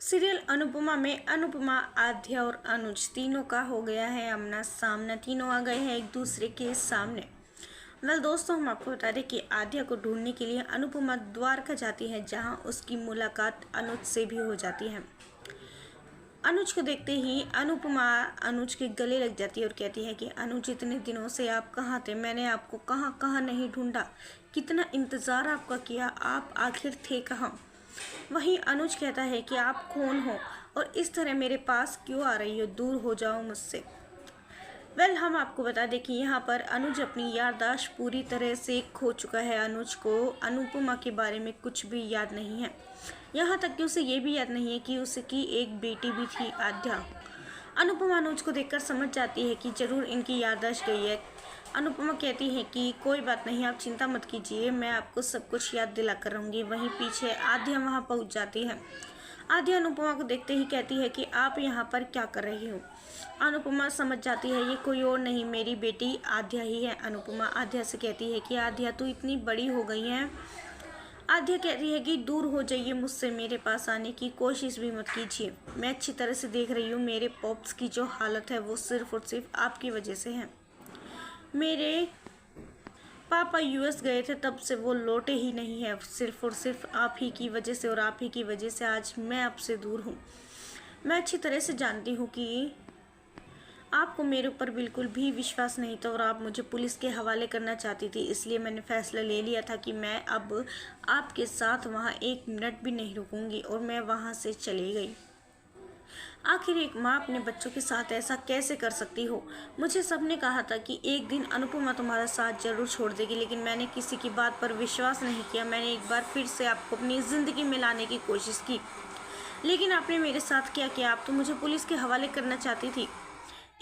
Serial Anupama में अनुपमा, आद्या और अनुज तीनों का हो गया है आमना सामना। तीनों आ गए हैं एक दूसरे के सामने। दोस्तों, हम आपको बता दें कि आद्या को ढूंढने के लिए अनुपमा द्वारका जाती है, जहां उसकी मुलाकात अनुज से भी हो जाती है। अनुज को देखते ही अनुपमा अनुज के गले लग जाती है और कहती है कि अनुज, इतने दिनों से आप कहाँ थे? मैंने आपको कहाँ कहाँ नहीं ढूंढा, कितना इंतज़ार आपका किया, आप आखिर थे कहाँ? वहीं अनुज कहता है कि आप कौन हो और इस तरह मेरे पास क्यों आ रही हो? दूर हो जाओ मुझसे। हम आपको बता दें कि यहाँ पर अनुज अपनी याददाश्त पूरी तरह से खो चुका है। अनुज को अनुपमा के बारे में कुछ भी याद नहीं है। यहाँ तक कि उसे ये भी याद नहीं है कि उसकी एक बेटी भी थी, आद्या। अनुपमा अनुज को देखकर समझ जाती है कि जरूर इनकी याददाश्त गई है। अनुपमा कहती है कि कोई बात नहीं, आप चिंता मत कीजिए, मैं आपको सब कुछ याद दिला कर रहूँगी। वहीं पीछे आद्या वहाँ पहुँच जाती है। आद्या अनुपमा को देखते ही कहती है कि आप यहाँ पर क्या कर रही हो? अनुपमा समझ जाती है ये कोई और नहीं, मेरी बेटी आद्या ही है। अनुपमा आद्या से कहती है कि आद्या, तू इतनी बड़ी हो गई है। आद्या कहती है कि दूर हो जाइए मुझसे, मेरे पास आने की कोशिश भी मत कीजिए। मैं अच्छी तरह से देख रही हूँ, मेरे पॉप्स की जो हालत है वो सिर्फ और सिर्फ आपकी वजह से है। मेरे पापा यूएस गए थे, तब से वो लौटे ही नहीं है, सिर्फ और सिर्फ आप ही की वजह से, और आप ही की वजह से आज मैं आपसे दूर हूँ। मैं अच्छी तरह से जानती हूँ कि आपको मेरे ऊपर बिल्कुल भी विश्वास नहीं था और आप मुझे पुलिस के हवाले करना चाहती थी। इसलिए मैंने फैसला ले लिया था कि मैं अब आपके साथ वहाँ एक मिनट भी नहीं रुकूंगी और मैं वहाँ से चली गई। आखिर एक माँ अपने बच्चों के साथ ऐसा कैसे कर सकती हो? मुझे सबने कहा था कि एक दिन अनुपमा तुम्हारा साथ जरूर छोड़ देगी, लेकिन मैंने किसी की बात पर विश्वास नहीं किया। मैंने एक बार फिर से आपको अपनी ज़िंदगी में लाने की कोशिश की, लेकिन आपने मेरे साथ क्या किया? आप तो मुझे पुलिस के हवाले करना चाहती थी।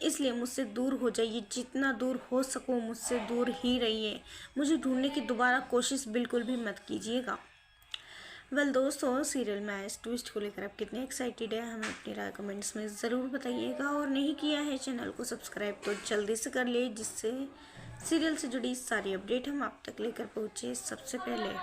इसलिए मुझसे दूर हो जाइए, जितना दूर हो सको मुझसे दूर ही रहिए। मुझे ढूंढने की दोबारा कोशिश बिल्कुल भी मत कीजिएगा। दोस्तों, सीरियल में इस ट्विस्ट को लेकर आप कितने एक्साइटेड हैं, हमें अपनी राय कमेंट्स में ज़रूर बताइएगा। और नहीं किया है चैनल को सब्सक्राइब तो जल्दी से कर ले, जिससे सीरियल से जुड़ी सारी अपडेट हम आप तक लेकर पहुँचे सबसे पहले।